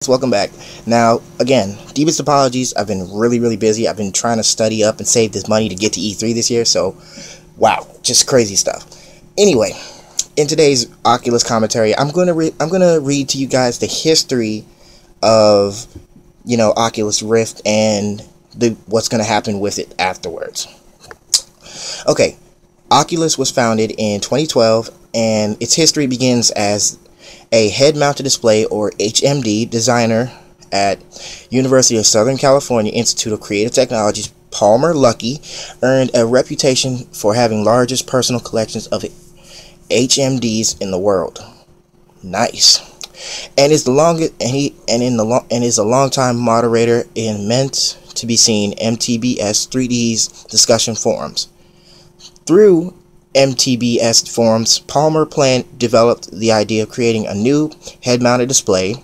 Welcome back. Now, again, deepest apologies. I've been really busy. I've been trying to study up and save this money to get to E3 this year, so wow, just crazy stuff. Anyway, in today's Oculus commentary, I'm gonna read to you guys the history of Oculus Rift and what's gonna happen with it afterwards. Okay, Oculus was founded in 2012, and its history begins as a head-mounted display, or HMD, designer at University of Southern California Institute of Creative Technologies. Palmer Luckey earned a reputation for having largest personal collections of HMDs in the world. Nice. And is the longest is a longtime moderator in meant to be seen MTBS 3D's discussion forums. Through MTBS forums, Palmer developed the idea of creating a new head-mounted display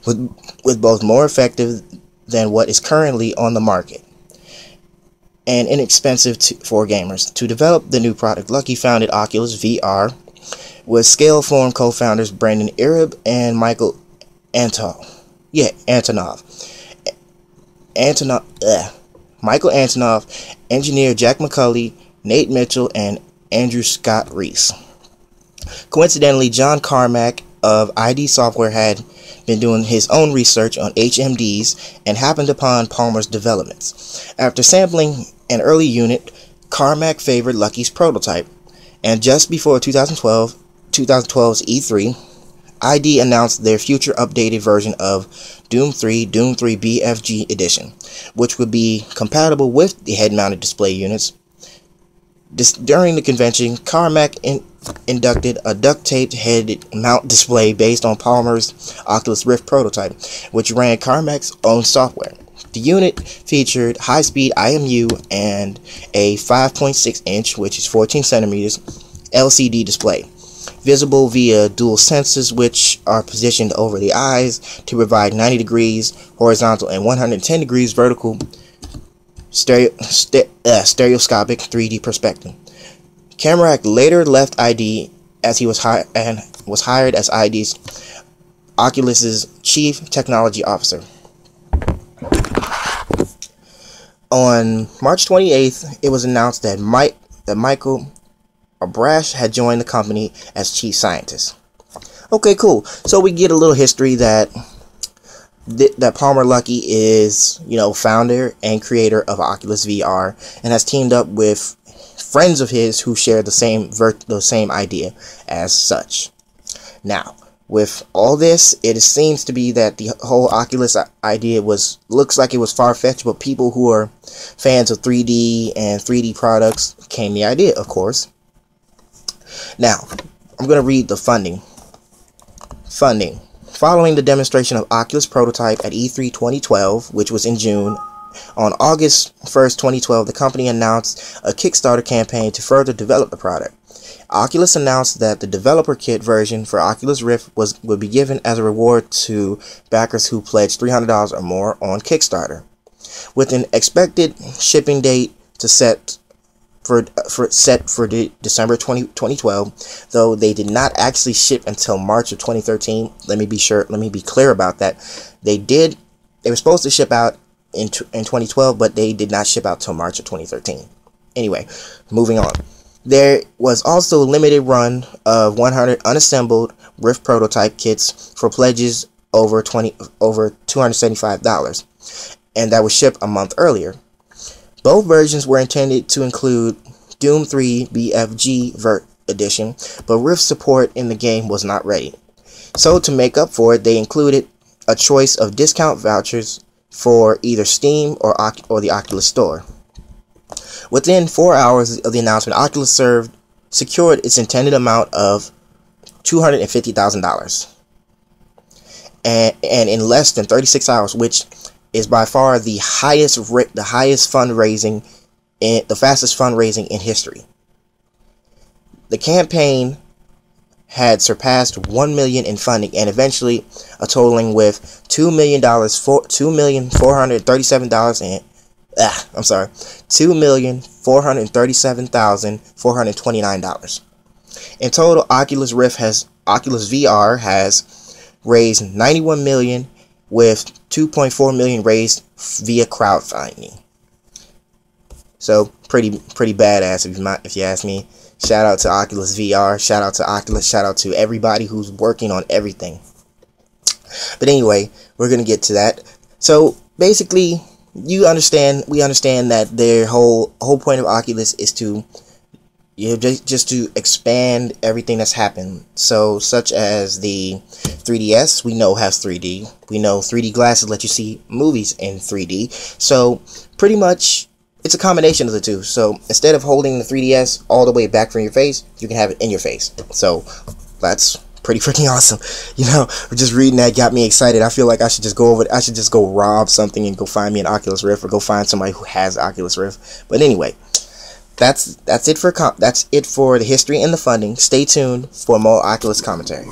with both more effective than what is currently on the market and inexpensive for gamers. To develop the new product, Luckey founded Oculus VR with Scaleform co-founders Brendan Irib and Michael Antonov. Michael Antonov, engineer Jack McCulley, Nate Mitchell, and Andrew Scott Reese. Coincidentally, John Carmack of ID Software had been doing his own research on HMDs and happened upon Palmer's developments. After sampling an early unit, Carmack favored Luckey's prototype, and just before 2012's E3, ID announced their future updated version of Doom 3 BFG Edition, which would be compatible with the head-mounted display units. During the convention, Carmack inducted a duct-taped head mount display based on Palmer's Oculus Rift prototype, which ran Carmack's own software. The unit featured high-speed IMU and a 5.6-inch, which is 14 centimeters, LCD display, visible via dual sensors, which are positioned over the eyes to provide 90 degrees horizontal and 110 degrees vertical stereoscopic 3D perspective. Carmack later left ID as he was hired as Oculus's chief technology officer. On March 28th, it was announced that Michael Abrash had joined the company as chief scientist. Okay, cool. So we get a little history that Palmer Luckey is, founder and creator of Oculus VR and has teamed up with friends of his who share the same idea as such. Now, with all this, it seems to be that the whole Oculus idea looks like it was far-fetched, but people who are fans of 3D and 3D products came the idea, of course. Now, I'm going to read the funding. Following the demonstration of Oculus prototype at E3 2012, which was in June, on August 1st, 2012, the company announced a Kickstarter campaign to further develop the product. Oculus announced that the developer kit version for Oculus Rift would be given as a reward to backers who pledged $300 or more on Kickstarter, with an expected shipping date set for December 2012, though they did not actually ship until March of 2013. Let me be clear about that. They were supposed to ship out in 2012, but they did not ship out till March of 2013. Anyway, moving on. There was also a limited run of 100 unassembled Rift prototype kits for pledges over $275, and that was shipped a month earlier. Both versions were intended to include Doom 3 BFG edition, but Rift support in the game was not ready. So to make up for it, they included a choice of discount vouchers for either Steam or the Oculus Store. Within 4 hours of the announcement, Oculus secured its intended amount of $250,000, and in less than 36 hours, which is by far the fastest fundraising in history. The campaign had surpassed $1 million in funding, and eventually a totaling with $2,437,429. In total, Oculus VR has raised $91 million with 2.4 million raised via crowdfunding. So pretty badass if you ask me. Shout out to Oculus VR, shout out to Oculus, shout out to everybody who's working on everything. But anyway, we're gonna get to that. So basically, we understand that their whole point of Oculus is to just to expand everything that's happened. So such as the 3DS, we know has 3D. We know 3D glasses let you see movies in 3D. So pretty much it's a combination of the two. So instead of holding the 3DS all the way back from your face, you can have it in your face. So that's pretty freaking awesome. You know, just reading that got me excited. I feel like I should just go rob something and go find me an Oculus Rift, or go find somebody who has Oculus Rift. But anyway, that's it for the history and the funding. Stay tuned for more Oculus commentary.